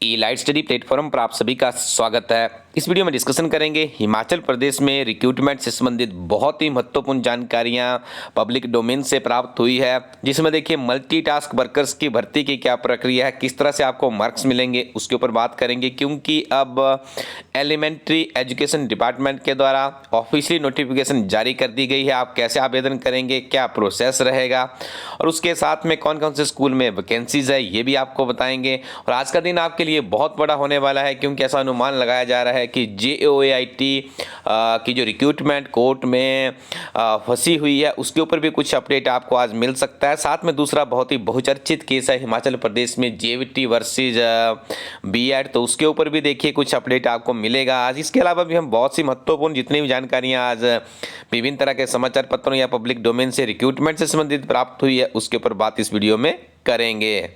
ई light study platform पर आप सभी का स्वागत है। इस वीडियो में डिस्कशन करेंगे हिमाचल प्रदेश में रिक्रूटमेंट से संबंधित बहुत ही महत्वपूर्ण जानकारियां पब्लिक डोमेन से प्राप्त हुई है, जिसमें देखिए मल्टीटास्क वर्कर्स की भर्ती की क्या प्रक्रिया है, किस तरह से आपको मार्क्स मिलेंगे उसके ऊपर बात करेंगे। क्योंकि अब एलिमेंट्री एजुकेशन डिपार्टमेंट के द्वारा ऑफिशियली नोटिफिकेशन जारी कर दी गई है। आप कैसे आवेदन करेंगे, क्या प्रोसेस रहेगा और उसके साथ में कौन कौन से स्कूल में वैकेंसीज है ये भी आपको बताएंगे। और आज का दिन आपके लिए बहुत बड़ा होने वाला है, क्योंकि ऐसा अनुमान लगाया जा रहा है कि JOAIT की जो रिक्रूटमेंट कोर्ट में फंसी हुई है उसके ऊपर भी कुछ अपडेट आपको आज मिल सकता है। साथ में दूसरा बहुत ही बहुचर्चित केस है हिमाचल प्रदेश में JVT वर्सेज B.Ed, तो उसके ऊपर भी देखिए कुछ अपडेट आपको मिलेगा आज। इसके अलावा भी हम बहुत सी महत्वपूर्ण जितनी भी जानकारियां आज विभिन्न तरह के समाचार पत्रों या पब्लिक डोमेन से रिक्रूटमेंट से संबंधित प्राप्त हुई है उसके ऊपर बात इस वीडियो में करेंगे।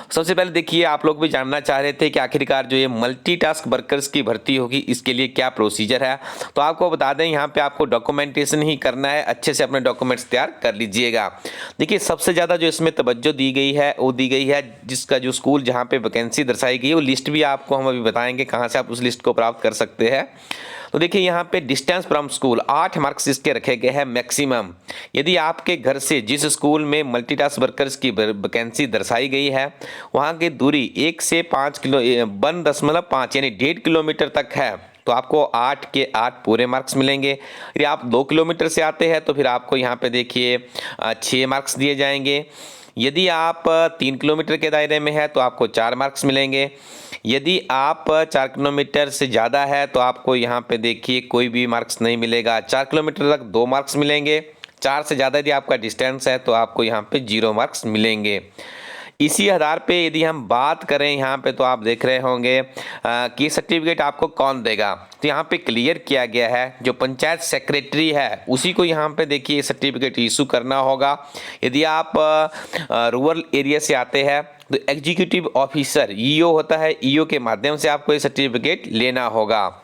सबसे पहले देखिए, आप लोग भी जानना चाह रहे थे कि आखिरकार जो ये मल्टीटास्क वर्कर्स की भर्ती होगी इसके लिए क्या प्रोसीजर है। तो आपको बता दें, यहाँ पे आपको डॉक्यूमेंटेशन ही करना है, अच्छे से अपने डॉक्यूमेंट्स तैयार कर लीजिएगा। देखिए सबसे ज़्यादा जो इसमें तवज्जो दी गई है वो दी गई है जिसका जो स्कूल जहाँ पे वैकेंसी दर्शाई गई है वो लिस्ट भी आपको हम अभी बताएंगे कहाँ से आप उस लिस्ट को प्राप्त कर सकते हैं। तो देखिए यहाँ पे डिस्टेंस फ्रॉम स्कूल 8 मार्क्स इसके रखे गए हैं मैक्सिमम। यदि आपके घर से जिस स्कूल में मल्टीटास्क वर्कर्स की वैकेंसी दर्शाई गई है वहाँ की दूरी 1 से 5 किलो 1.5 यानी 1.5 किलोमीटर तक है तो आपको 8 के 8 पूरे मार्क्स मिलेंगे। यदि आप 2 किलोमीटर से आते हैं तो फिर आपको यहाँ पे देखिए 6 मार्क्स दिए जाएंगे। यदि आप 3 किलोमीटर के दायरे में है तो आपको 4 मार्क्स मिलेंगे। यदि आप 4 किलोमीटर से ज़्यादा है तो आपको यहाँ पे देखिए कोई भी मार्क्स नहीं मिलेगा। 4 किलोमीटर तक 2 मार्क्स मिलेंगे। 4 से ज़्यादा यदि आपका डिस्टेंस है तो आपको यहाँ पे 0 मार्क्स मिलेंगे। इसी आधार पे यदि हम बात करें यहाँ पे तो आप देख रहे होंगे कि सर्टिफिकेट आपको कौन देगा। तो यहाँ पे क्लियर किया गया है जो पंचायत सेक्रेटरी है उसी को यहाँ पे देखिए सर्टिफिकेट इशू करना होगा। यदि आप रूरल एरिया से आते हैं तो एग्जीक्यूटिव ऑफिसर EO होता है, EO के माध्यम से आपको ये सर्टिफिकेट लेना होगा।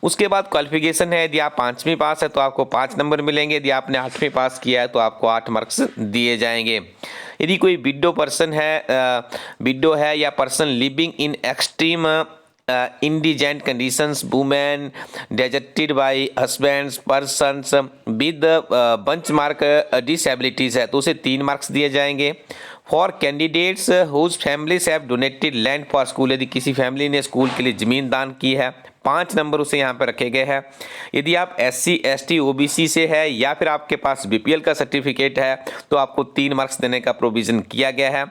उसके बाद क्वालिफिकेशन है, यदि आप 5वीं पास है तो आपको 5 नंबर मिलेंगे। यदि आपने 8वीं पास किया है तो आपको 8 मार्क्स दिए जाएंगे। यदि कोई विडो है या person living in extreme indigent conditions, women deserted by husbands, persons with benchmark disabilities है तो उसे 3 मार्क्स दिए जाएंगे। For candidates whose families have donated land for school, यदि किसी फैमिली ने स्कूल के लिए ज़मीन दान की है 5 नंबर उसे यहाँ पर रखे गए हैं। यदि आप SC ST OBC से है या फिर आपके पास BPL का सर्टिफिकेट है तो आपको 3 मार्क्स देने का प्रोविज़न किया गया है।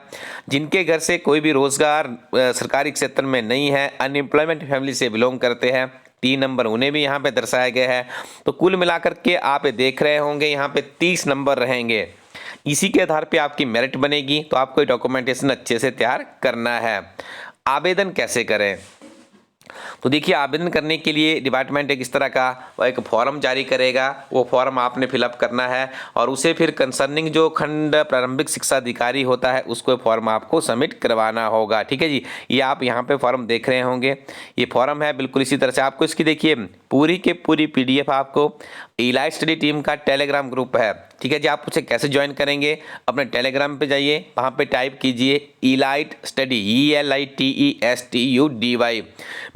जिनके घर से कोई भी रोजगार सरकारी क्षेत्र में नहीं है, अनएम्प्लॉयमेंट फैमिली से बिलोंग करते हैं, 3 नंबर उन्हें भी यहाँ पे दर्शाया गया है। तो कुल मिलाकर के आप देख रहे होंगे यहाँ पे 30 नंबर रहेंगे। इसी के आधार पे आपकी मेरिट बनेगी। तो आपको डॉक्यूमेंटेशन अच्छे से तैयार करना है। आवेदन कैसे करें? तो देखिए आवेदन करने के लिए डिपार्टमेंट एक इस तरह का एक फॉर्म जारी करेगा, वो फॉर्म आपने फिलअप करना है और उसे फिर कंसर्निंग जो खंड प्रारंभिक शिक्षा अधिकारी होता है उसको फॉर्म आपको सबमिट करवाना होगा। ठीक है जी, ये आप यहाँ पे फॉर्म देख रहे होंगे, ये फॉर्म है बिल्कुल इसी तरह से। आपको इसकी देखिए पूरी के पूरी PDF आपको ई लाइट स्टडी टीम का टेलीग्राम ग्रुप है। ठीक है जी, आप उसे कैसे ज्वाइन करेंगे? अपने टेलीग्राम पे जाइए, वहाँ पे टाइप कीजिए ई लाइट स्टडी ELITESTUDY।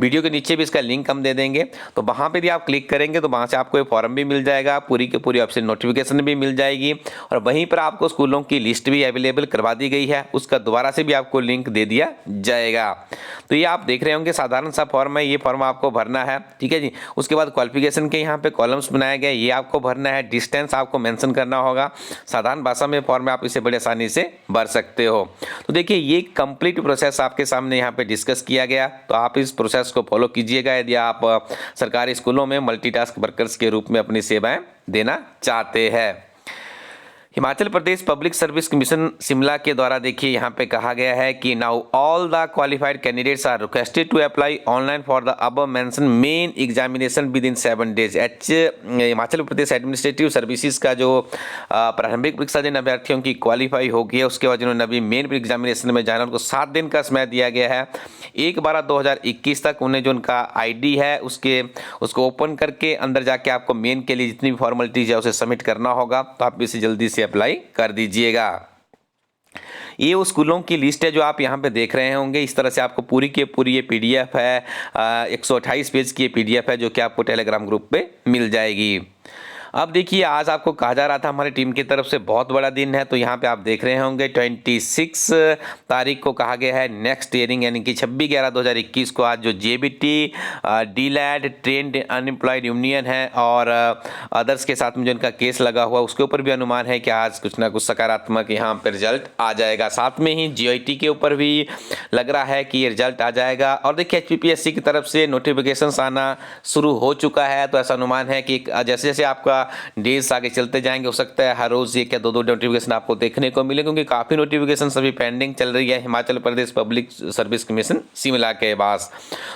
वीडियो के नीचे भी इसका लिंक हम दे देंगे। तो वहाँ पे भी आप क्लिक करेंगे तो वहाँ से आपको ये फॉर्म भी मिल जाएगा, पूरी के पूरी आपसे नोटिफिकेशन भी मिल जाएगी और वहीं पर आपको स्कूलों की लिस्ट भी अवेलेबल करवा दी गई है, उसका दोबारा से भी आपको लिंक दे दिया जाएगा। तो ये आप देख रहे होंगे साधारण सा फॉर्म है, ये फॉर्म आपको भरना है। ठीक है जी, उसके बाद क्वालिफिकेशन के यहाँ पे कॉलम्स बनाए गए, ये आपको भरना है। डिस्टेंस आपको मेंशन करना होगा। साधारण भाषा में फॉर्म है, आप इसे बड़े आसानी से भर सकते हो। तो देखिए ये कंप्लीट प्रोसेस आपके सामने यहाँ पे डिस्कस किया गया, तो आप इस प्रोसेस को फॉलो कीजिएगा यदि आप सरकारी स्कूलों में मल्टीटास्क वर्कर्स के रूप में अपनी सेवाएं देना चाहते हैं। Himachal Pradesh public service commission Shimla के द्वारा देखिए यहाँ पे कहा गया है कि now all the qualified candidates are requested to apply online for the above mention main examination within 7 days। Himachal Pradesh administrative services का जो प्रारंभिक परीक्षा जिन अभ्यर्थियों की क्वालिफाई हो गई है उसके बाद जिन्होंने अभी मेन एग्जामिनेशन में जाना उनको 7 दिन का समय दिया गया है। 1/12/2021 तक उन्हें जो उनका ID है उसको ओपन करके अंदर जाके आपको मेन के लिए जितनी भी फॉर्मेलिटीज है उसे सबमिट करना होगा। तो आप इसे जल्दी से अप्लाई कर दीजिएगा। ये वो स्कूलों की लिस्ट है जो आप यहाँ पे देख रहे होंगे। इस तरह से आपको पूरी की पूरी ये PDF है, 128 पेज की ये PDF है जो कि आपको टेलीग्राम ग्रुप पे मिल जाएगी। अब देखिए, आज आपको कहा जा रहा था हमारी टीम की तरफ से बहुत बड़ा दिन है, तो यहाँ पे आप देख रहे होंगे 26 तारीख को कहा गया है नेक्स्ट हियरिंग, यानी कि 26/11/2021 को आज जो JBT, DLAD, trend unemployed union है और अदर्स के साथ में जो इनका केस लगा हुआ उसके ऊपर भी अनुमान है कि आज कुछ ना कुछ सकारात्मक यहाँ पर रिजल्ट आ जाएगा। साथ में ही GIT के ऊपर भी लग रहा है कि ये रिजल्ट आ जाएगा। और देखिए, HPPSC की तरफ से नोटिफिकेशन आना शुरू हो चुका है, तो ऐसा अनुमान है कि जैसे जैसे आपका डेज आगे चलते जाएंगे, हो सकता है हर रोज एक या दो नोटिफिकेशन आपको देखने को मिले, क्योंकि काफी नोटिफिकेशन अभी पेंडिंग चल रही है Himachal Pradesh public service commission Shimla के पास।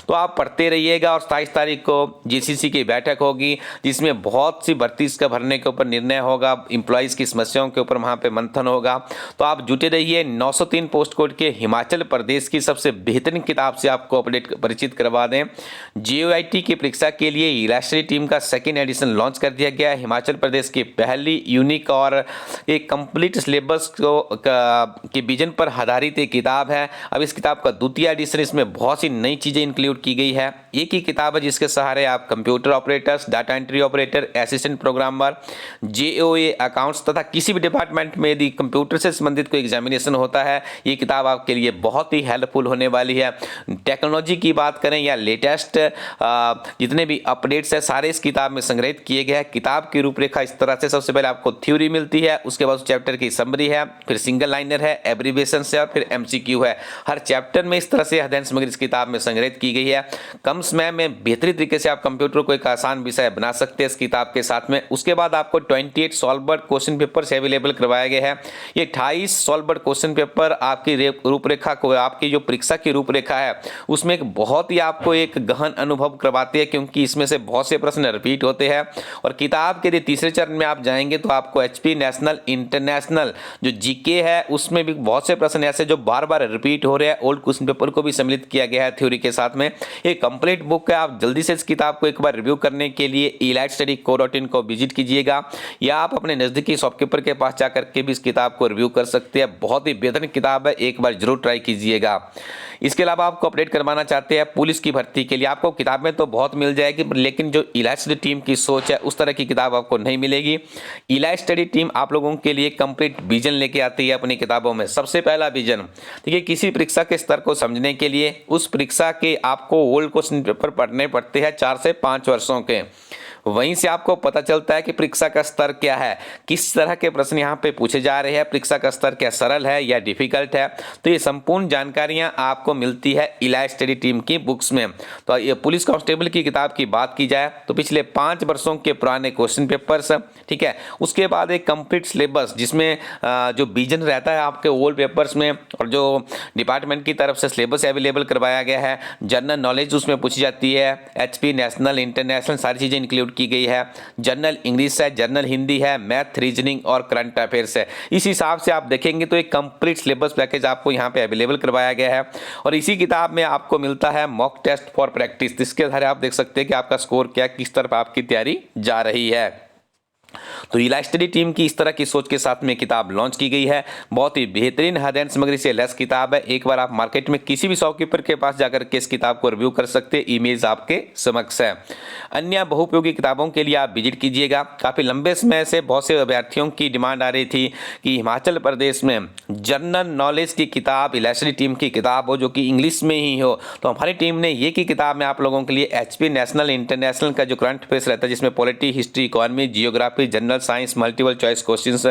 तो आप पढ़ते रहिएगा। और 27 तारीख को GCC की बैठक होगी जिसमें बहुत सी भर्ती इसका भरने के ऊपर निर्णय होगा, इंप्लॉइज की समस्याओं के ऊपर वहां पे मंथन होगा। तो आप जुटे रहिए। 903 पोस्ट कोड के हिमाचल प्रदेश की सबसे बेहतरीन किताब से आपको अपडेट परिचित करवा दें। JOIT की परीक्षा के लिए इलास्ट्री टीम का सेकेंड एडिशन लॉन्च कर दिया गया है। हिमाचल प्रदेश की पहली यूनिक और एक कंप्लीट सिलेबस के विजन पर आधारित एक किताब है। अब इस किताब का द्वितीय एडिशन, इसमें बहुत सी नई चीजें इंक्लूड की गई है। एक ही किताब है जिसके सहारे आप computer operators, data entry operator, assistant programmer, JOA accounts तथा किसी भी डिपार्टमेंट में यदि कंप्यूटर से संबंधित कोई एग्जामिनेशन होता है, ये किताब आपके लिए बहुत ही हेल्पफुल होने वाली है। टेक्नोलॉजी की बात करें या लेटेस्ट जितने भी अपडेट्स है सारे इस किताब में संग्रहित किए गए हैं। किताब की रूपरेखा इस तरह से, सबसे पहले आपको थ्योरी मिलती है, उसके बाद चैप्टर की समरी है, फिर सिंगल लाइनर है, एब्रीविएशन है और फिर MCQ है। हर चैप्टर में इस तरह से अध्ययन सामग्री इस किताब में संग्रहित की गई है। कम समय में बेहतरीन तरीके से आप कंप्यूटर को एक आसान विषय बना सकते हैं इस किताब के साथ में। उसके बाद आपको 28 सॉल्व बोर्ड क्वेश्चन पेपर से अवेलेबल करवाया गया है। ये 28 सॉल्व बोर्ड क्वेश्चन पेपर आपकी रूपरेखा को, आपकी जो परीक्षा की रूपरेखा है उसमें एक बहुत ही आपको एक गहन अनुभव करवाती है, क्योंकि इसमें से बहुत से प्रश्न रिपीट होते हैं। और किताब के तीसरे चरण में आप जाएंगे तो आपको HP नेशनल इंटरनेशनल जो GK है उसमें भी बहुत से प्रश्न ऐसे जो बार बार रिपीट हो रहे हैं, ओल्ड क्वेश्चन पेपर को भी सम्मिलित किया गया है थ्योरी के साथ में। ये कंप्लीट बुक है। आप जल्दी से इस किताब को एक बार रिव्यू करने के लिए elitestudy.co.in को विजिट कीजिएगा, या आप अपने नजदीकी शॉपकीपर के पास जाकर के भी इस किताब को रिव्यू कर सकते हैं। बहुत ही बेहतरीन किताब है, एक बार जरूर ट्राई कीजिएगा। इसके अलावा आपको अपडेट करवाना चाहते हैं पुलिस की भर्ती के लिए, आपको किताबें तो बहुत मिल जाएगी, लेकिन जो इलास्ट्री टीम की सोच है उस तरह की किताब आपको नहीं मिलेगी। इलास्ट्री टीम आप लोगों के लिए कंप्लीट विजन लेके आती है अपनी किताबों में। सबसे पहला विजन, देखिए, किसी परीक्षा के स्तर को समझने के लिए उस परीक्षा के आपको ओल्ड क्वेश्चन पेपर पढ़ने पड़ते हैं 4 से 5 वर्षों के। वहीं से आपको पता चलता है कि परीक्षा का स्तर क्या है, किस तरह के प्रश्न यहाँ पे पूछे जा रहे हैं, परीक्षा का स्तर क्या सरल है या डिफिकल्ट है। तो ये संपूर्ण जानकारियां आपको मिलती है इलास्ट्री टीम की बुक्स में। तो ये पुलिस कांस्टेबल की किताब की बात की जाए तो पिछले 5 वर्षों के पुराने क्वेश्चन पेपर्स, ठीक है। उसके बाद एक कंप्लीट सिलेबस जिसमें जो विजन रहता है आपके ओल्ड पेपर्स में, और जो डिपार्टमेंट की तरफ से सिलेबस अवेलेबल करवाया गया है। जनरल नॉलेज उसमें पूछी जाती है, HP नेशनल इंटरनेशनल सारी चीज़ें इंक्लूड की गई है। जनरल इंग्लिश है, जनरल हिंदी है, मैथ, रीजनिंग और करंट अफेयर्स है। इस हिसाब से आप देखेंगे तो एक कंप्लीट सिलेबस पैकेज आपको यहाँ पे अवेलेबल करवाया गया है। और इसी किताब में आपको मिलता है मॉक टेस्ट फॉर प्रैक्टिस, जिसके आधार आप देख सकते हैं कि आपका स्कोर क्या, किस तरफ आपकी तैयारी जा रही है। तो इलास्ट्री टीम की इस तरह की सोच के साथ में किताब लॉन्च की गई है। बहुत ही बेहतरीन अध्ययन सामग्री से लैस किताब है। एक बार आप मार्केट में किसी भी शॉपकीपर के पास जाकर के इस किताब को रिव्यू कर सकते हैं। इमेज आपके समक्ष है। अन्य बहुपयोगी किताबों के लिए आप विजिट कीजिएगा। काफी लंबे समय से बहुत से अभ्यर्थियों की डिमांड आ रही थी कि हिमाचल प्रदेश में जनरल नॉलेज की किताब, इलास्ट्री टीम की किताब हो जो कि इंग्लिश में ही हो। तो हमारी टीम ने ये की किताब में आप लोगों के लिए HP नेशनल इंटरनेशनल का जो करंट अफेयर्स रहता है, जिसमें polity, history, economy, geography, general science, multiple choice questions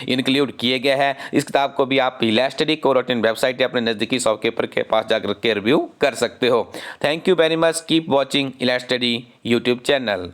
include किए गए हैं। इस किताब को भी आप elaststudy.co.in वेबसाइट या अपने नजदीकी शॉपकीपर के पास जाकर के रिव्यू कर सकते हो। Thank you very much. Keep watching इलास्ट्री यूट्यूब चैनल।